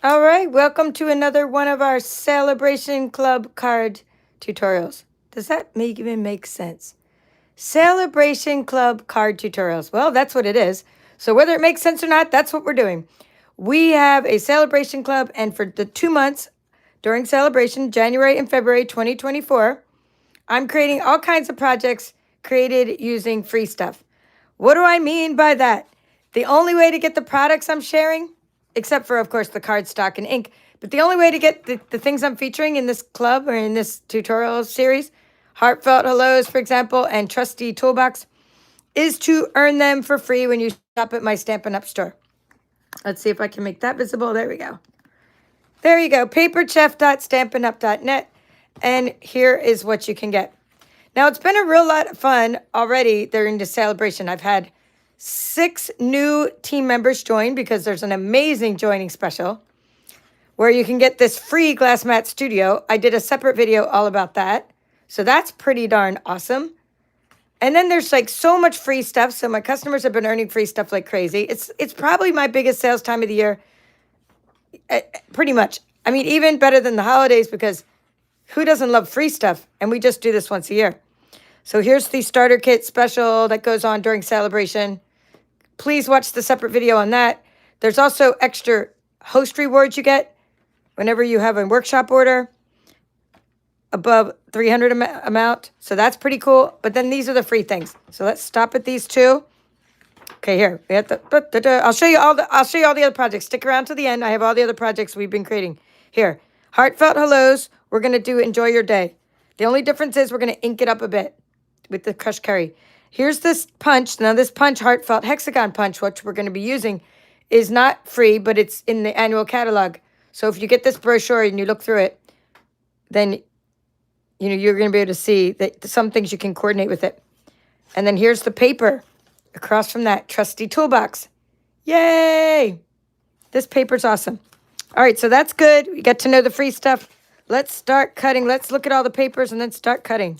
All right, welcome to another one of our Celebration Club card tutorials. Does that even make sense? Celebration Club card tutorials. Well, that's what it is. So whether it makes sense or not, that's what we're doing. We have a Celebration Club, and for the 2 months during Celebration, January and February 2024, I'm creating all kinds of projects created using free stuff. What do I mean by that? The only way to get the products I'm sharing, except for, of course, the cardstock and ink, but the only way to get the things I'm featuring in this club or in this tutorial series, Heartfelt Hellos, for example, and Trusty Toolbox, is to earn them for free when you shop at my Stampin' Up store. Let's see if I can make that visible. There we go. There you go, paperchef.stampinup.net, and here is what you can get. Now, it's been a real lot of fun already during the celebration. I've had 6 new team members join because there's an amazing joining special where you can get this free glass mat studio. I did a separate video all about that. So that's pretty darn awesome. And then there's like so much free stuff. So my customers have been earning free stuff like crazy. It's probably my biggest sales time of the year. Pretty much. I mean, even better than the holidays because who doesn't love free stuff? And we just do this once a year. So here's the starter kit special that goes on during celebration. Please watch the separate video on that. There's also extra host rewards you get whenever you have a workshop order above 300 amount. So that's pretty cool. But then these are the free things. So let's stop at these two. Okay, here we have the. I'll show you all the other projects. Stick around to the end. I have all the other projects we've been creating. Here, Heartfelt Hellos. We're gonna do Enjoy Your Day. The only difference is we're gonna ink it up a bit with the crushed curry. Here's this punch. Now this punch, Heartfelt Hexagon Punch, which we're gonna be using, is not free, but it's in the annual catalog. So if you get this brochure and you look through it, then you're gonna be able to see that some things you can coordinate with it. And then here's the paper. Across from that, Trusty Toolbox. Yay! This paper's awesome. All right, so that's good. We got to know the free stuff. Let's start cutting. Let's look at all the papers and then start cutting.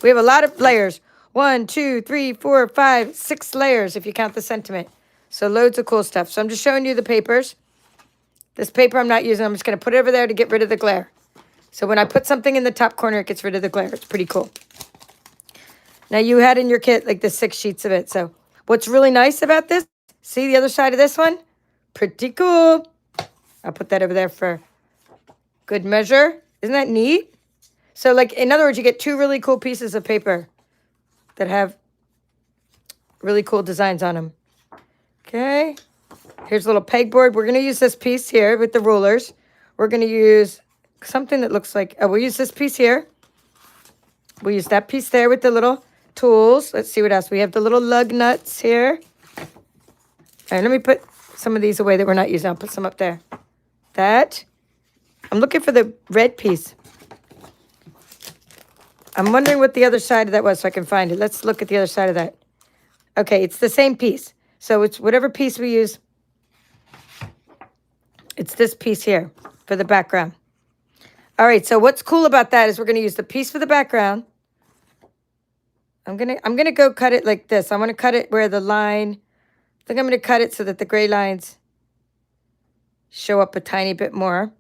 We have a lot of layers. 1, 2, 3, 4, 5, 6 layers if you count the sentiment. So loads of cool stuff. So I'm just showing you the papers. This paper I'm not using. I'm just going to put it over there to get rid of the glare. So when I put something in the top corner, it gets rid of the glare. It's pretty cool. Now you had in your kit like the 6 sheets of it. So what's really nice about this, see the other side of this one? Pretty cool. I'll put that over there for good measure. Isn't that neat? So like, in other words, you get 2 really cool pieces of paper that have really cool designs on them. Okay. Here's a little pegboard. We're going to use this piece here with the rulers. We're going to use something that looks like, we'll use this piece here. We'll use that piece there with the little tools. Let's see what else. We have the little lug nuts here. All right, let me put some of these away that we're not using. I'll put some up there. That. I'm looking for the red piece. I'm wondering what the other side of that was so I can find it. Let's look at the other side of that. Okay, it's the same piece. So it's whatever piece we use. It's this piece here for the background. All right, so what's cool about that is we're going to use the piece for the background. I'm gonna go cut it like this. I'm going to cut it where the line, I think I'm going to cut it so that the gray lines show up a tiny bit more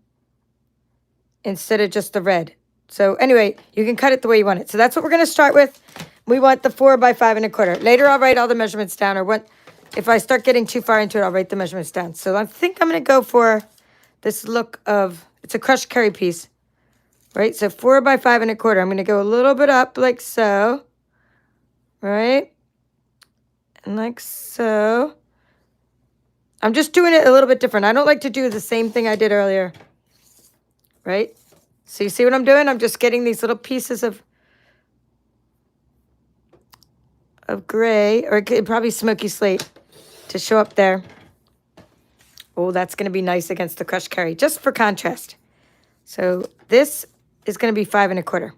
instead of just the red. So anyway, you can cut it the way you want it. So that's what we're going to start with. We want the 4 by 5 1/4. Later, I'll write all the measurements down, or if I start getting too far into it, I'll write the measurements down. So I think I'm going to go for this look of, it's a crushed curry piece, right? So 4 by 5 1/4. I'm going to go a little bit up like so, right? And like so. I'm just doing it a little bit different. I don't like to do the same thing I did earlier, right? So you see what I'm doing? I'm just getting these little pieces of gray, or probably smoky slate, to show up there. Oh, that's going to be nice against the crushed curry, just for contrast. So this is going to be 5 1/4.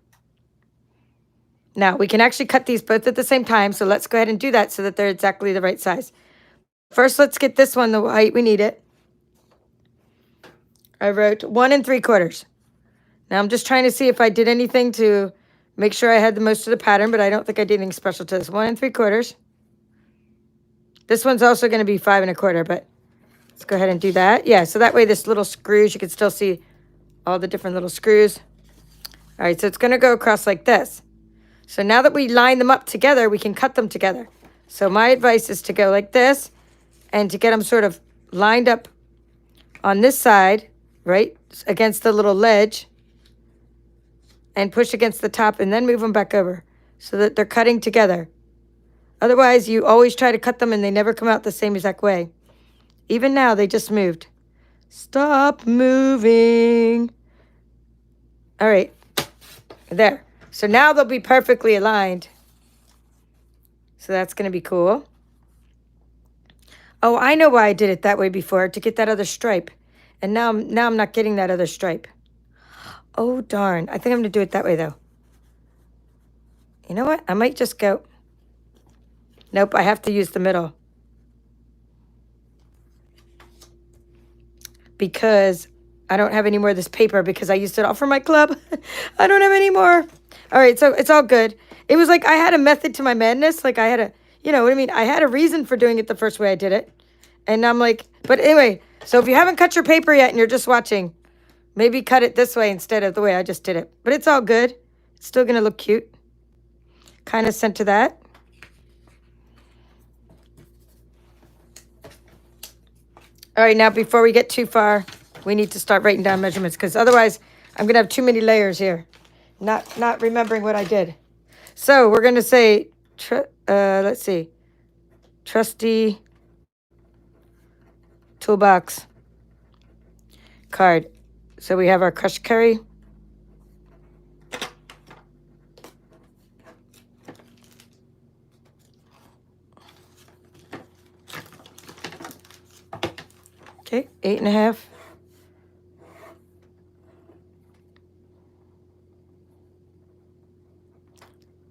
Now, we can actually cut these both at the same time, so let's go ahead and do that so that they're exactly the right size. First, let's get this one the height we need it. I wrote 1 3/4. Now, I'm just trying to see if I did anything to make sure I had the most of the pattern, but I don't think I did anything special to this. 1 3/4. This one's also going to be 5 1/4, but Let's go ahead and do that. Yeah, so that way this little screws, you can still see all the different little screws. All right, so it's going to go across like this. So now that we line them up together, we can cut them together. So my advice is to go like this and to get them sort of lined up on this side, right, against the little ledge, and push against the top and then move them back over so that they're cutting together. Otherwise, you always try to cut them and they never come out the same exact way. Even now, they just moved. Stop moving. All right, there. So now they'll be perfectly aligned. So that's going to be cool. Oh, I know why I did it that way before, to get that other stripe. And now I'm not getting that other stripe. Oh, darn. I think I'm going to do it that way, though. You know what? I might just go. Nope, I have to use the middle. Because I don't have any more of this paper because I used it all for my club. I don't have any more. All right, so it's all good. It was like I had a method to my madness. Like I had a, you know what I mean? I had a reason for doing it the first way I did it. And I'm like, but anyway, so if you haven't cut your paper yet and you're just watching, maybe cut it this way instead of the way I just did it. But it's all good. It's still going to look cute. Kind of sent to that. All right, now before we get too far, we need to start writing down measurements because otherwise I'm going to have too many layers here. Not remembering what I did. So we're going to say, let's see, Trusty Toolbox card. So we have our crushed curry. Okay, 8.5.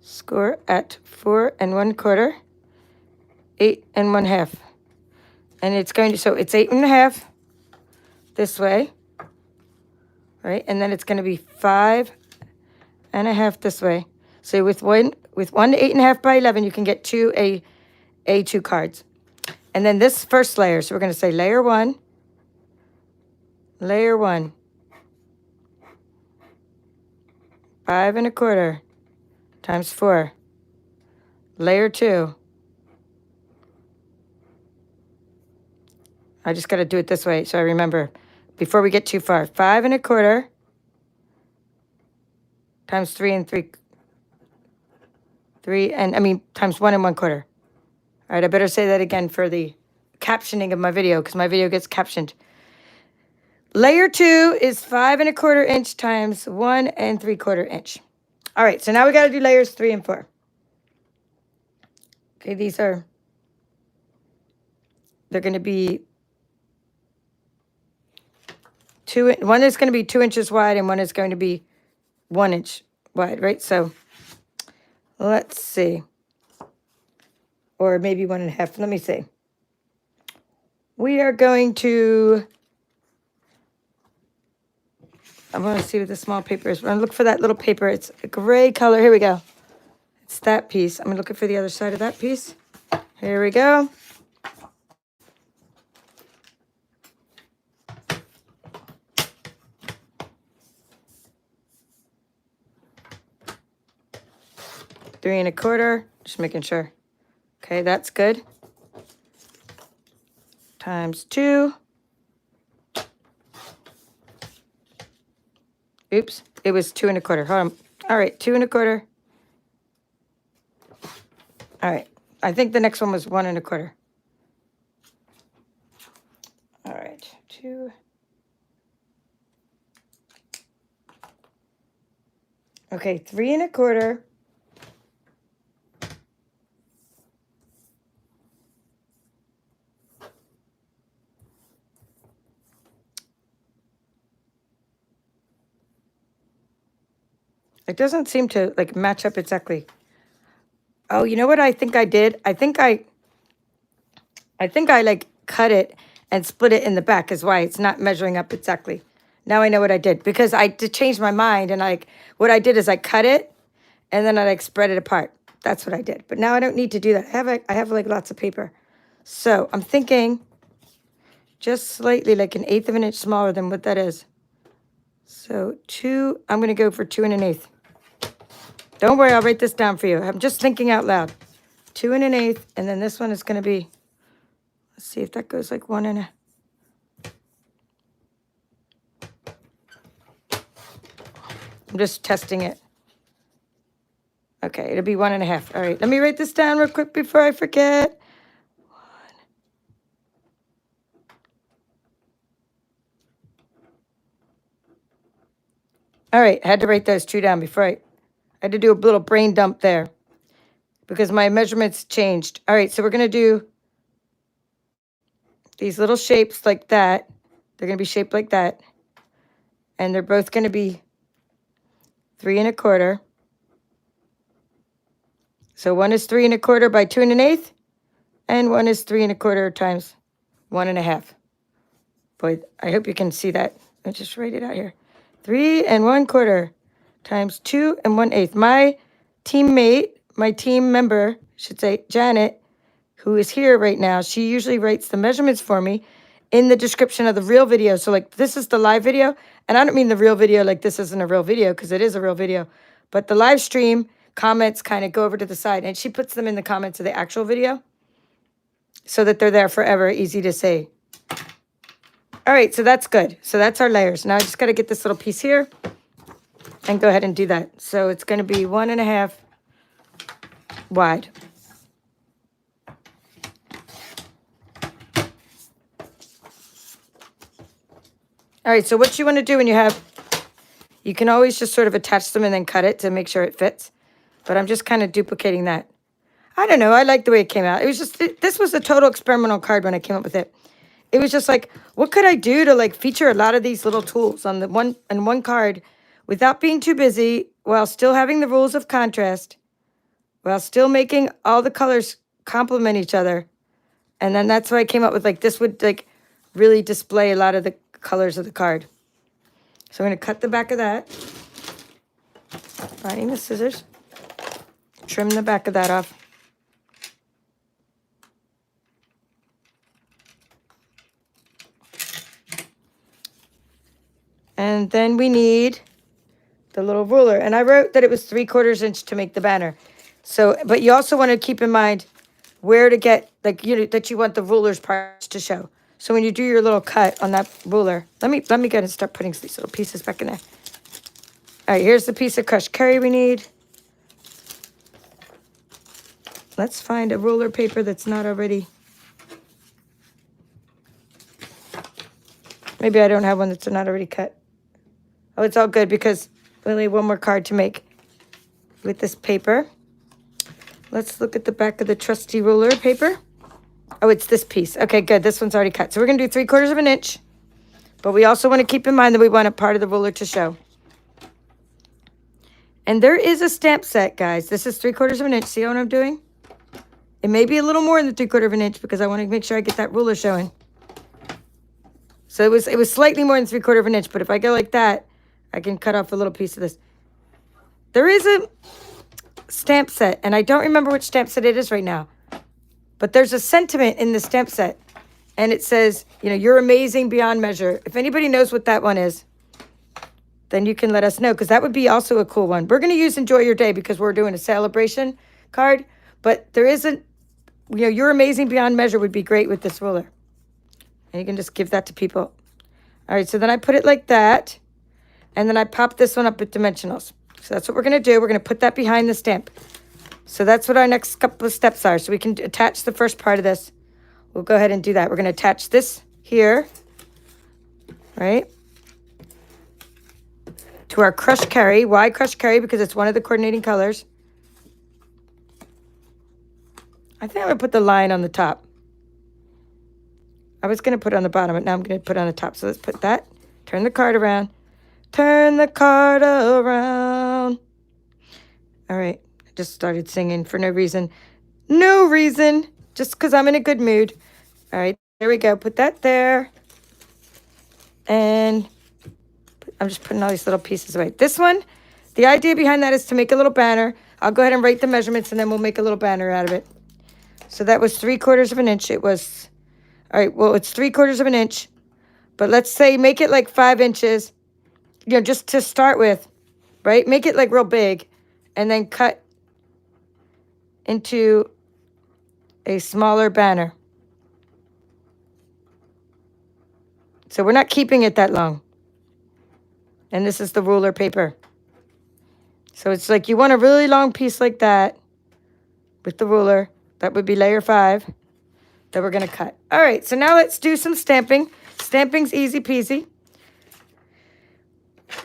Score at 4 1/4, 8 1/2. And it's going to, so it's 8.5 this way, right? And then it's going to be 5.5 this way. So with one 8.5 by 11, you can get two A2 cards. And then this first layer, so we're going to say layer 1, layer 1, 5 1/4 times 4, layer 2. I just got to do it this way so I remember before we get too far. 5 1/4 times 3 times 1 1/4. All right, I better say that again for the captioning of my video because my video gets captioned. Layer 2 is 5 1/4 inch times 1 3/4 inch. All right, so now we got to do layers 3 and 4. Okay, they're going to be one is going to be 2 inches wide and one is going to be 1 inch wide, right? So let's see. Or maybe 1.5. Let me see. We are going to, I want to see what the small paper is. We're going to look for that little paper. It's a gray color. Here we go. It's that piece. I'm going to look for the other side of that piece. Here we go. Three 1/4. Just making sure. Okay, that's good. Times 2. Oops, it was 2 1/4. Hold on. All right, 2 1/4. All right, I think the next one was 1 1/4. All right, 2. Okay, 3 1/4. It doesn't seem to like match up exactly. Oh, you know what I think I did? I think I like cut it and split it in the back is why it's not measuring up exactly. Now I know what I did because I did change my mind and what I did is I cut it and then I like spread it apart. That's what I did. But now I don't need to do that. I have like lots of paper. So I'm thinking just slightly, like 1/8 of an inch smaller than what that is. So I'm going to go for 2 1/8. Don't worry, I'll write this down for you. I'm just thinking out loud. 2 1/8, and then this one is going to be, let's see if that goes like 1 1/2. I'm just testing it. Okay, it'll be 1 1/2. All right, let me write this down real quick before I forget. All right, I had to write those 2 down before I had to do a little brain dump there because my measurements changed. All right, so we're going to do these little shapes like that. They're going to be shaped like that. And they're both going to be 3 1/4. So one is 3 1/4 by 2 1/8, and one is 3 1/4 times 1 1/2. Boy, I hope you can see that. I'll just write it out here. 3 1/4 times 2 1/8. My teammate, my team member, should say Janet, who is here right now, she usually writes the measurements for me in the description of the real video. So like this is the live video, and I don't mean the real video like this isn't a real video because it is a real video, but the live stream comments kind of go over to the side, and she puts them in the comments of the actual video so that they're there forever, easy to see. All right, so that's good. So that's our layers. Now I just got to get this little piece here and go ahead and do that. So it's going to be 1 1/2 wide. All right, so what you want to do when you can always just sort of attach them and then cut it to make sure it fits. But I'm just kind of duplicating that. I don't know. I like the way it came out. It was just, this was a total experimental card when I came up with it. It was just like, what could I do to like feature a lot of these little tools on one card without being too busy, while still having the rules of contrast, while still making all the colors complement each other. And then that's why I came up with like, this would like really display a lot of the colors of the card. So I'm going to cut the back of that. Finding the scissors. Trim the back of that off. And then we need the little ruler. And I wrote that it was 3/4 inch to make the banner. So, but you also want to keep in mind where to get, like, that you want the ruler's parts to show. So when you do your little cut on that ruler, let me go ahead and start putting these little pieces back in there. All right, here's the piece of crushed curry we need. Let's find a ruler paper that's not already. Maybe I don't have one that's not already cut. Oh, it's all good because we only have one more card to make with this paper. Let's look at the back of the trusty ruler paper. Oh, it's this piece. Okay, good. This one's already cut. So we're going to do 3/4 inch. But we also want to keep in mind that we want a part of the ruler to show. And there is a stamp set, guys. This is 3/4 inch. See what I'm doing? It may be a little more than 3/4 inch because I want to make sure I get that ruler showing. So it was slightly more than 3/4 inch. But if I go like that, I can cut off a little piece of this. There is a stamp set, and I don't remember which stamp set it is right now. But there's a sentiment in the stamp set, and it says, you're amazing beyond measure. If anybody knows what that one is, then you can let us know, because that would be also a cool one. We're going to use Enjoy Your Day because we're doing a Sale-A-Bration card, but there isn't, you're amazing beyond measure would be great with this ruler. And you can just give that to people. All right, so then I put it like that, and then I pop this one up with dimensionals. So that's what we're going to do. We're going to put that behind the stamp. So that's what our next couple of steps are. So we can attach the first part of this. We'll go ahead and do that. We're going to attach this here, right, to our crushed curry. Why crushed curry? Because it's one of the coordinating colors. I think I'm going to put the line on the top. I was going to put it on the bottom, but now I'm going to put it on the top. So let's put that. Turn the card around. Turn the card around. All right. I just started singing for no reason. No reason. Just because I'm in a good mood. All right. There we go. Put that there. And I'm just putting all these little pieces away. This one, the idea behind that is to make a little banner. I'll go ahead and write the measurements, and then we'll make a little banner out of it. So that was 3/4 inch. It was All right, well, it's 3/4 of an inch. But let's say make it like 5 inches, you know, just to start with, right? Make it like real big and then cut into a smaller banner. So we're not keeping it that long. And this is the ruler paper. So it's like you want a really long piece like that with the ruler. That would be layer 5 that we're going to cut. All right, so now let's do some stamping. Stamping's easy peasy.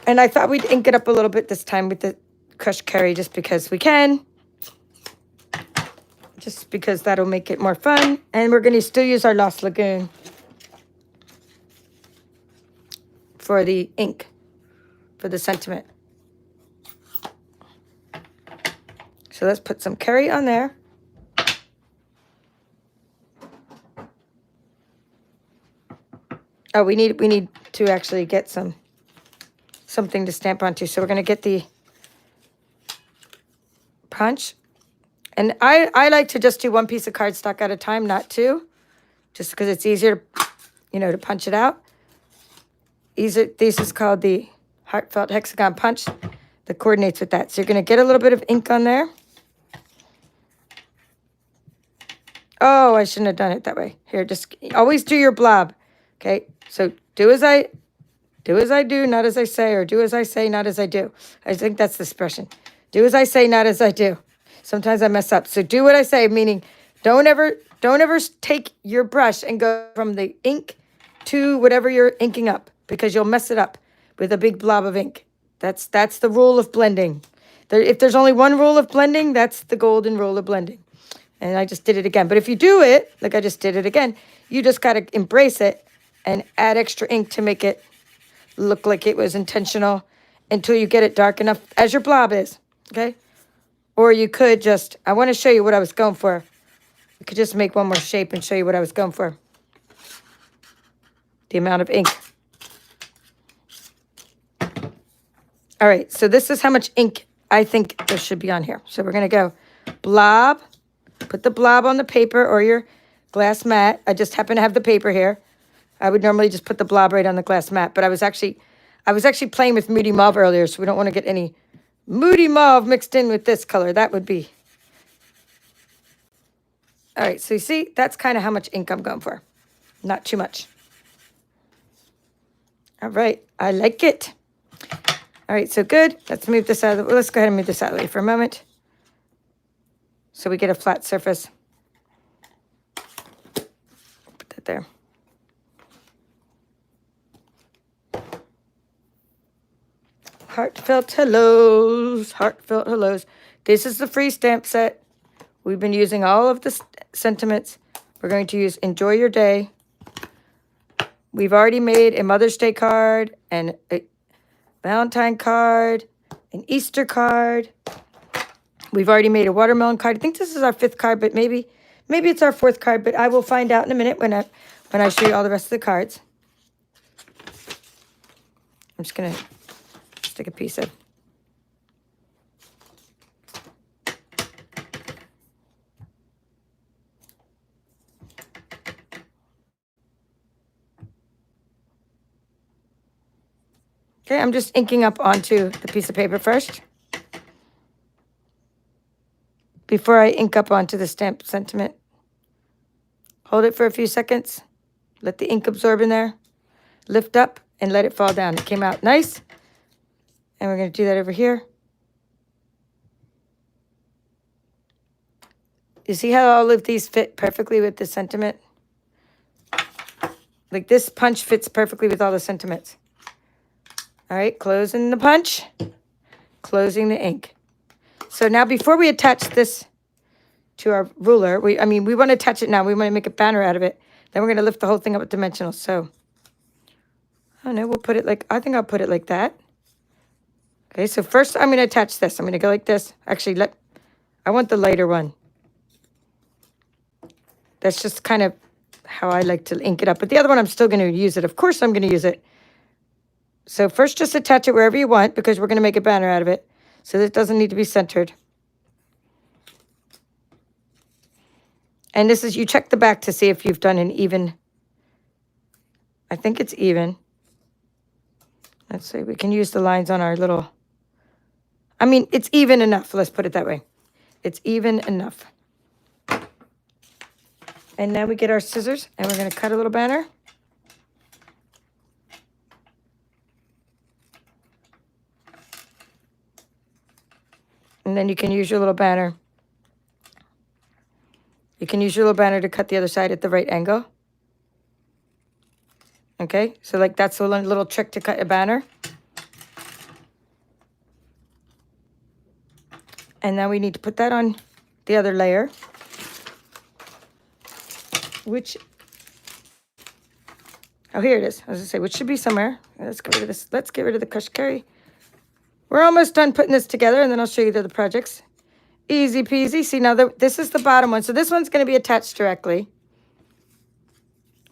And I thought we'd ink it up a little bit this time with the crushed curry just because we can. Just because that'll make it more fun. And we're going to still use our Lost Lagoon for the ink, for the sentiment. So let's put some curry on there. Oh, we need to actually get something to stamp onto. So we're going to get the punch. And I like to just do 1 piece of cardstock at a time, not 2, just because it's easier to, you know, to punch it out. This is called the Heartfelt Hexagon Punch that coordinates with that. So you're going to get a little bit of ink on there. Oh, I shouldn't have done it that way. Here, just always do your blob. Okay, so do as I do, not as I say, or do as I say, not as I do. I think that's the expression. Do as I say, not as I do. Sometimes I mess up. So do what I say, meaning don't ever take your brush and go from the ink to whatever you're inking up, because you'll mess it up with a big blob of ink. That's the rule of blending. If there's only one rule of blending, that's the golden rule of blending. And I just did it again. But if you do it, like I just did it again, you just got to embrace it and add extra ink to make it look like it was intentional until you get it dark enough as your blob is, okay? Or you could just, I want to show you what I was going for. You could just make one more shape and show you what I was going for. The amount of ink. All right, so this is how much ink I think there should be on here. So we're going to go blob. Put the blob on the paper or your glass mat. I just happen to have the paper here. I would normally just put the blob right on the glass mat, but I was actually playing with Moody Mauve earlier, so we don't want to get any Moody Mauve mixed in with this color. That would be... All right, so you see, that's kind of how much ink I'm going for. Not too much. All right, I like it. All right, so good. Let's move this out of the... Let's go ahead and move this out of the way for a moment, so we get a flat surface. Put that there. Heartfelt hellos, heartfelt hellos. This is the free stamp set. We've been using all of the sentiments. We're going to use Enjoy Your Day. We've already made a Mother's Day card and a Valentine card, an Easter card. We've already made a watermelon card. I think this is our 5th card, but maybe it's our 4th card, but I will find out in a minute when I show you all the rest of the cards. I'm just going to stick a piece of... Okay, I'm just inking up onto the piece of paper first, before I ink up onto the stamp sentiment. Hold it for a few seconds. Let the ink absorb in there. Lift up and let it fall down. It came out nice. And we're going to do that over here. You see how all of these fit perfectly with the sentiment? Like this punch fits perfectly with all the sentiments. All right, closing the punch, closing the ink. So now before we attach this to our ruler, we want to attach it now. We want to make a banner out of it. Then we're going to lift the whole thing up with dimensional. So, I don't know, we'll put it like, I think I'll put it like that. Okay, so first I'm going to attach this. I'm going to go like this. Actually, I want the lighter one. That's just kind of how I like to ink it up. But the other one, I'm still going to use it. Of course I'm going to use it. So first just attach it wherever you want, because we're going to make a banner out of it. So it doesn't need to be centered. And this is, you check the back to see if you've done an even I think it's even. Let's see, we can use the lines on our little, I mean, it's even enough. Let's put it that way. It's even enough. And now we get our scissors and we're going to cut a little banner. And then you can use your little banner. You can use your little banner to cut the other side at the right angle. Okay, so like that's a little trick to cut a banner. And now we need to put that on the other layer, which, oh, here it is. I was gonna say, which should be somewhere. Let's get rid of this. Let's get rid of the crushed carry. We're almost done putting this together, and then I'll show you the other projects. Easy peasy. See, now this is the bottom one. So this one's going to be attached directly.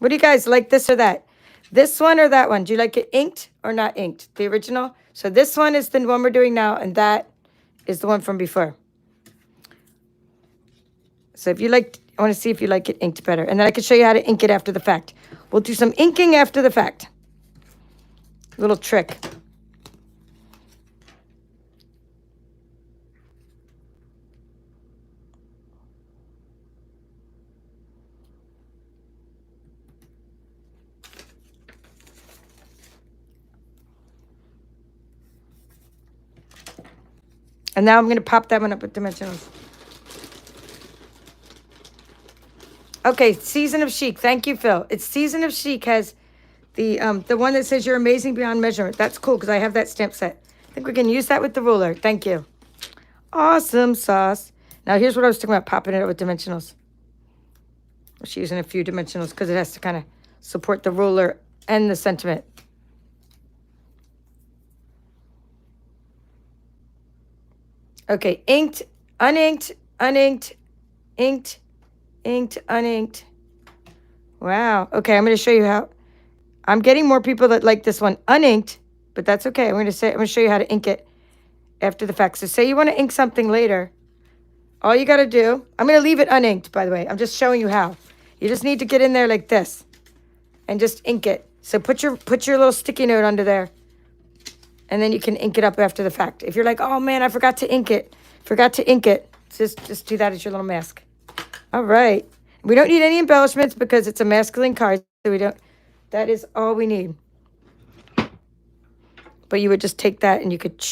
What do you guys like, this or that? This one or that one? Do you like it inked or not inked? The original? So this one is the one we're doing now, and that is the one from before. So if you like, I want to see if you like it inked better. And then I can show you how to ink it after the fact. We'll do some inking after the fact. Little trick. And now I'm going to pop that one up with dimensionals. Okay, Season of Chic. Thank you, Phil. It's Season of Chic has the one that says you're amazing beyond measurement. That's cool because I have that stamp set. I think we can use that with the ruler. Thank you. Awesome sauce. Now here's what I was talking about, popping it up with dimensionals. I'm just using a few dimensionals because it has to kind of support the ruler and the sentiment. Okay, inked, uninked, uninked, inked, inked, uninked. Wow. Okay, I'm going to show you how. I'm getting more people that like this one uninked, but that's okay. I'm going to show you how to ink it after the fact. So say you want to ink something later. All you got to do, I'm going to leave it uninked, by the way. I'm just showing you how. You just need to get in there like this and just ink it. So put your little sticky note under there. And then you can ink it up after the fact. If you're like, oh man, I forgot to ink it. Just do that as your little mask. All right. We don't need any embellishments because it's a masculine card. So we don't, that is all we need. But you would just take that and you could,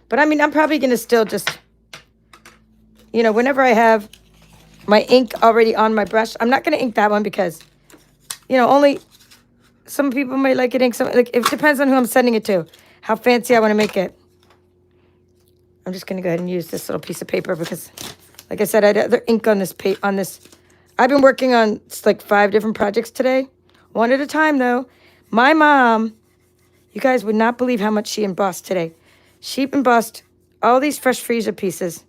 but I mean, I'm probably going to still just, you know, whenever I have my ink already on my brush, I'm not going to ink that one because, you know, only some people might like it ink. Like, it depends on who I'm sending it to. How fancy I want to make it. I'm just going to go ahead and use this little piece of paper because, like I said, I had other ink on this. I've been working on like 5 different projects today. One at a time, though. My mom, you guys would not believe how much she embossed today. She embossed all these fresh freezer pieces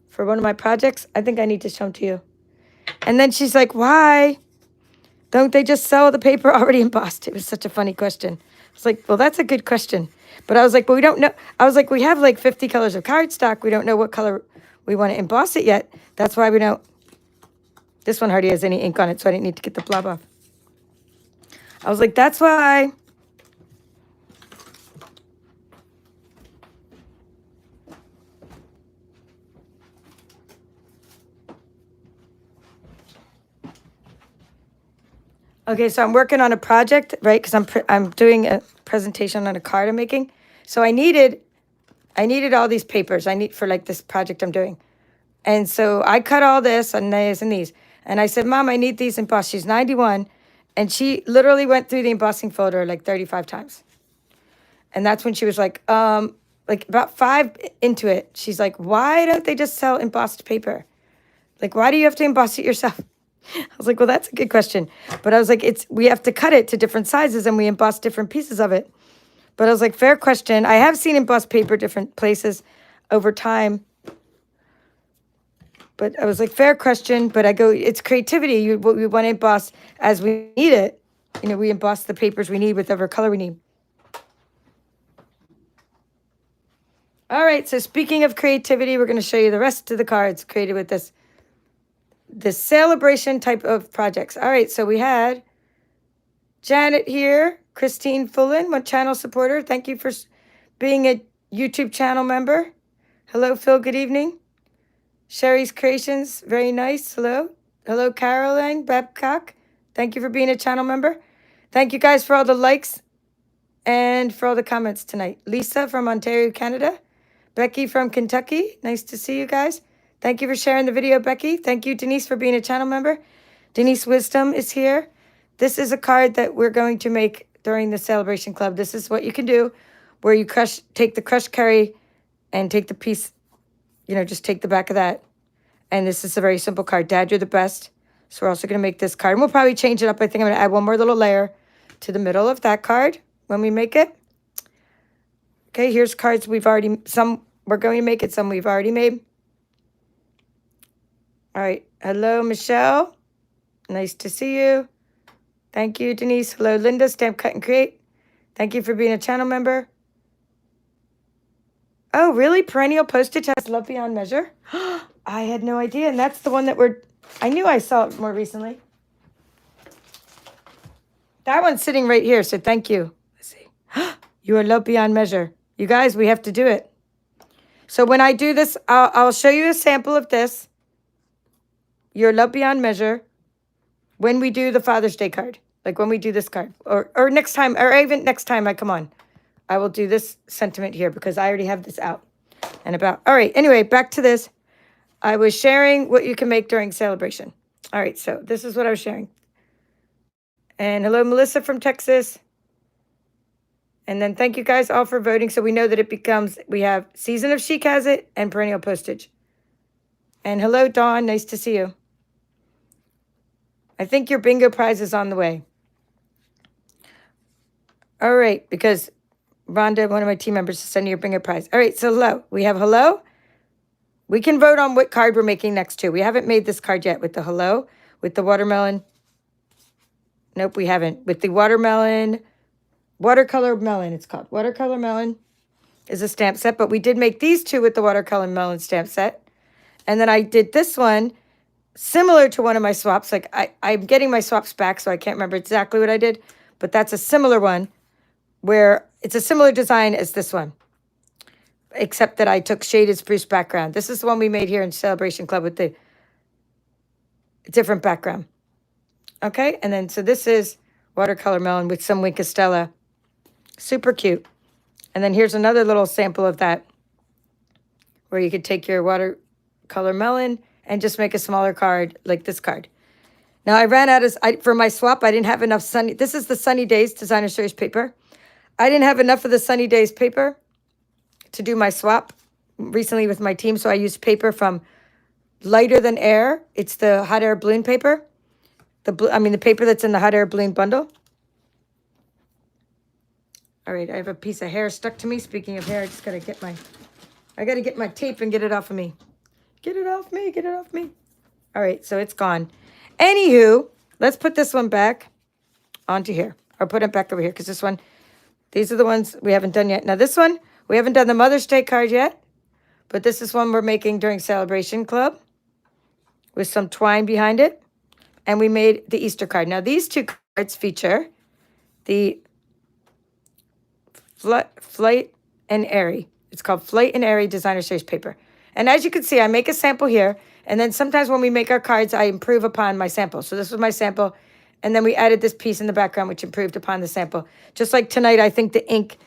for one of my projects. I think I need to show them to you. And then she's like, why don't they just sell the paper already embossed? It was such a funny question. I was like, well, that's a good question. But I was like, well, we don't know. I was like, we have like 50 colors of cardstock. We don't know what color we want to emboss it yet. That's why we don't. This one hardly has any ink on it, so I didn't need to get the blob off. I was like, that's why. Okay, so I'm working on a project, right? Because I'm doing a presentation on a card I'm making. So I needed all these papers. I need for like this project I'm doing. And so I cut all this and these and these. And I said, Mom, I need these embossed. She's 91. And she literally went through the embossing folder like 35 times. And that's when she was like about 5 into it. She's like, why don't they just sell embossed paper? Like, why do you have to emboss it yourself? I was like, well, that's a good question. But I was like, we have to cut it to different sizes and we emboss different pieces of it. But I was like, fair question. I have seen embossed paper different places over time. But I was like, fair question. But I go, it's creativity. We want to emboss as we need it. You know, we emboss the papers we need with whatever color we need. All right. So speaking of creativity, we're going to show you the rest of the cards created with this Sale-A-Bration type of projects. All right, so we had Janet here. Christine Fullen, one channel supporter. Thank you for being a YouTube channel member. Hello, Phil. Good evening. Sherry's Creations. Very nice. Hello. Hello, Caroline Babcock. Thank you for being a channel member. Thank you guys for all the likes and for all the comments tonight. Lisa from Ontario, Canada. Becky from Kentucky. Nice to see you guys. Thank you for sharing the video, Becky. Thank you, Denise, for being a channel member. Denise Wisdom is here. This is a card that we're going to make during the Sale-A-Bration Club. This is what you can do where you take the crushed curry and take the piece, just take the back of that. And this is a very simple card. Dad, you're the best. So we're also going to make this card. And we'll probably change it up. I think I'm going to add one more little layer to the middle of that card when we make it. Okay, here's cards some we're going to make it, some we've already made. All right. Hello, Michelle. Nice to see you. Thank you, Denise. Hello, Linda, Stamp, Cut, and Create. Thank you for being a channel member. Oh, really? Perennial Postage has Love Beyond Measure? I had no idea. And that's the one that I knew I saw it more recently. That one's sitting right here, so thank you. Let's see. You are Love Beyond Measure. You guys, we have to do it. So when I do this, I'll show you a sample of this. Your Love Beyond Measure. When we do the Father's Day card. Like when we do this card. Or next time, or even next time I come on. I will do this sentiment here because I already have this out and about. All right, anyway, back to this. I was sharing what you can make during Sale-A-Bration. All right, so this is what I was sharing. And hello, Melissa from Texas. And then thank you guys all for voting. So we know that we have Season of Chic has it and Perennial Postage. And hello, Dawn. Nice to see you. I think your bingo prize is on the way. All right, because Rhonda, one of my team members, is sending your bingo prize. All right, so hello. We have hello. We can vote on what card we're making next to. We haven't made this card yet with the hello, with the watermelon. Nope, we haven't. With the watercolor melon, it's called. Watercolor melon is a stamp set, but we did make these two with the watercolor melon stamp set. And then I did this one similar to one of my swaps. Like I'm getting my swaps back, so I can't remember exactly what I did, but that's a similar one where it's a similar design as this one, except that I took shaded spruce background. This is the one we made here in Sale-A-Bration Club with the different background. Okay, and then so this is watercolor melon with some Wink Estella. Super cute. And then here's another little sample of that where you could take your watercolor melon and just make a smaller card like this card. Now I ran out for my swap, I didn't have enough this is the Sunny Days Designer Series paper. I didn't have enough of the Sunny Days paper to do my swap recently with my team, so I used paper from Lighter Than Air. It's the hot air balloon paper. The paper that's in the hot air balloon bundle. All right, I have a piece of hair stuck to me. Speaking of hair, I just gotta get my tape and get it off of me. Get it off me, get it off me. All right, so it's gone. Anywho, let's put this one back onto here. Or put it back over here, because these are the ones we haven't done yet. Now this one, we haven't done the Mother's Day card yet, but this is one we're making during Sale-A-Bration Club with some twine behind it. And we made the Easter card. Now these two cards feature the Flight and Airy. It's called Flight and Airy Designer Series paper. And as you can see, I make a sample here. And then sometimes when we make our cards, I improve upon my sample. So this was my sample. And then we added this piece in the background, which improved upon the sample. Just like tonight, I think the ink,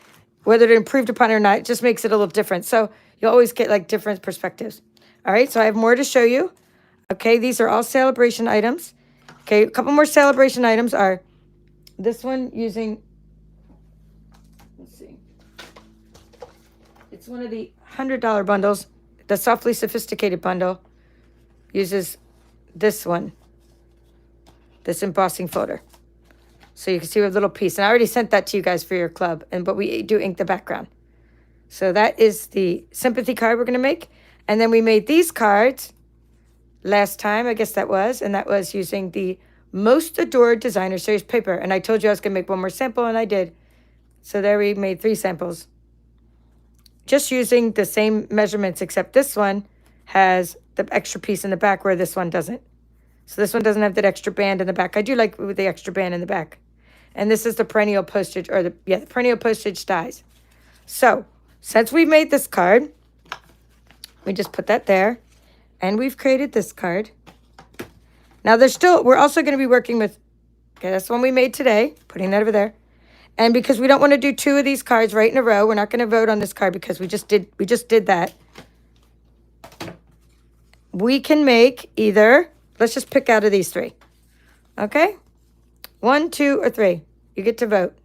whether it improved upon it or not, it just makes it a little different. So you'll always get like different perspectives. All right, so I have more to show you. Okay, these are all Sale-A-Bration items. Okay, a couple more Sale-A-Bration items are this one using, let's see. It's one of the $100 bundles. The Softly Sophisticated bundle uses this one, this embossing folder. So you can see a little piece. And I already sent that to you guys for your club, but we do ink the background. So that is the sympathy card we're going to make. And then we made these cards last time, I guess that was, and that was using the Most Adored Designer Series paper. And I told you I was going to make one more sample, and I did. So there we made 3 samples. Just using the same measurements, except this one has the extra piece in the back where this one doesn't. So this one doesn't have that extra band in the back. I do like with the extra band in the back. And this is the perennial postage, or the perennial postage dies. So, since we've made this card, we just put that there. And we've created this card. Now, we're also going to be working with, okay, that's the one we made today. Putting that over there. And because we don't want to do 2 of these cards right in a row, we're not going to vote on this card because we just did that. We can make either, let's just pick out of these 3. Okay? 1, 2, or 3. You get to vote.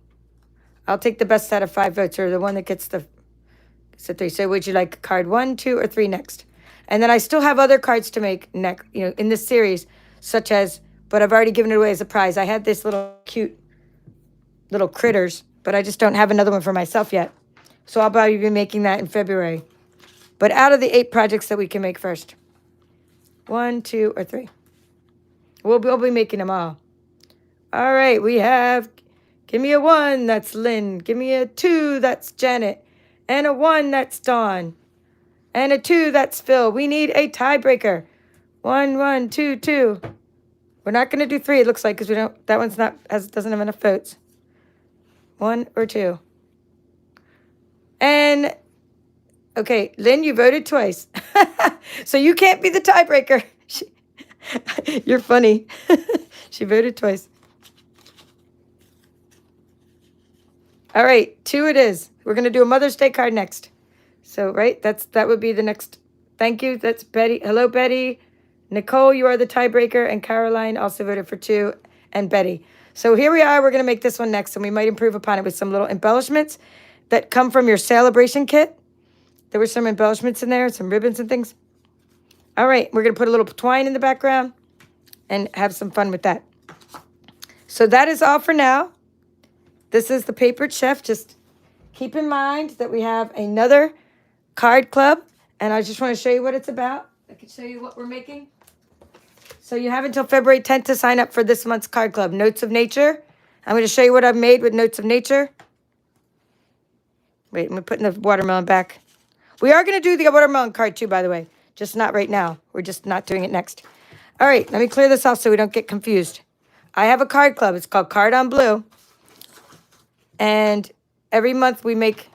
I'll take the best out of 5 votes, or the one that gets the 3. So would you like card 1, 2, or 3 next? And then I still have other cards to make next, in this series, such as, but I've already given it away as a prize. I had this little cute little critters, but I just don't have another one for myself yet. So I'll probably be making that in February. But out of the 8 projects that we can make first. 1, 2, or 3. We'll be making them all. All right, we have, give me a 1, that's Lynn. Give me a 2, that's Janet. And a 1, that's Dawn. And a 2, that's Phil. We need a tiebreaker. 1, 1, 2, 2. We're not going to do 3, it looks like, because that one's doesn't have enough votes. 1 or 2. And, okay, Lynn, you voted twice. So you can't be the tiebreaker. You're funny. She voted twice. All right, 2 it is. We're going to do a Mother's Day card next. So, right, that would be the next. Thank you. That's Betty. Hello, Betty. Nicole, you are the tiebreaker. And Caroline also voted for 2. And Betty. So here we are. We're going to make this one next. And we might improve upon it with some little embellishments that come from your Sale-A-Bration kit. There were some embellishments in there, some ribbons and things. All right, we're going to put a little twine in the background and have some fun with that. So that is all for now. This is the Papered Chef. Just keep in mind that we have another card club, and I just want to show you what it's about. I can show you what we're making. So you have until February 10th to sign up for this month's card club, Notes of Nature. I'm going to show you what I've made with Notes of Nature. Wait, I'm putting the watermelon back. We are going to do the watermelon card too, by the way. Just not right now. We're just not doing it next. All right, let me clear this off so we don't get confused. I have a card club. It's called Card on Blue. And every month we make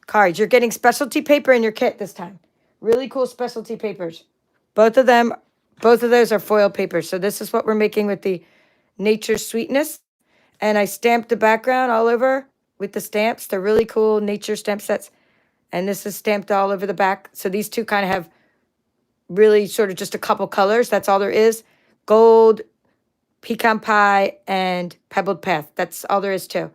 cards. You're getting specialty paper in your kit this time. Really cool specialty papers. Both of those are foil papers. So this is what we're making with the Nature Sweetness. And I stamped the background all over with the stamps. They're really cool nature stamp sets. And this is stamped all over the back. So these two kind of have really sort of just a couple colors. That's all there is. Gold, pecan pie, and pebbled path. That's all there is too.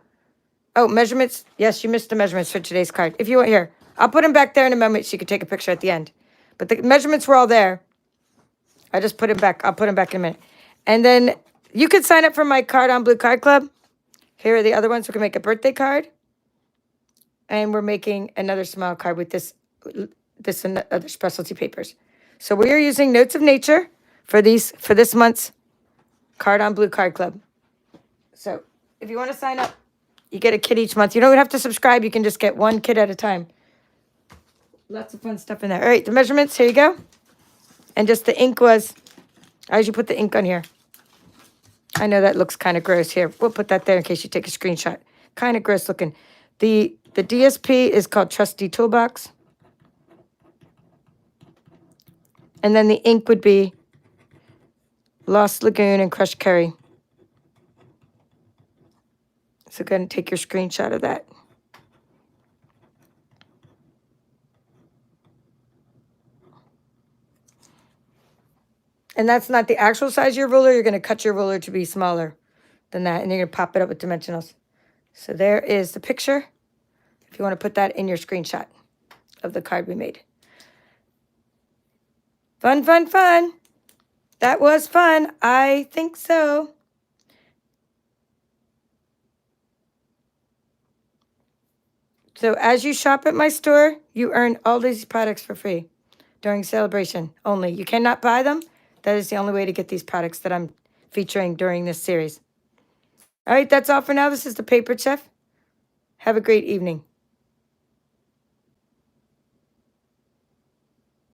Oh, measurements. Yes, you missed the measurements for today's card. If you want here, I'll put them back there in a moment so you can take a picture at the end. But the measurements were all there. I just put them back. I'll put them back in a minute. And then you could sign up for my Card on Blue card club. Here are the other ones. We're going to make a birthday card. And we're making another small card with this and other specialty papers. So we are using Notes of Nature for this month's Card on Blue card club. So if you want to sign up, you get a kit each month. You don't have to subscribe. You can just get one kit at a time. Lots of fun stuff in there. All right, the measurements, here you go. And just the ink was, I usually put the ink on here. I know that looks kind of gross here. We'll put that there in case you take a screenshot. Kind of gross looking. The DSP is called Trusty Toolbox. And then the ink would be Lost Lagoon and Crushed Curry. So go ahead and take your screenshot of that. And that's not the actual size of your ruler. You're going to cut your ruler to be smaller than that. And you're going to pop it up with dimensionals. So there is the picture. If you want to put that in your screenshot of the card we made. Fun, fun, fun. That was fun. I think so. So as you shop at my store, you earn all these products for free during Sale-A-Bration only. You cannot buy them. That is the only way to get these products that I'm featuring during this series. All right, that's all for now. This is the Papered Chef. Have a great evening.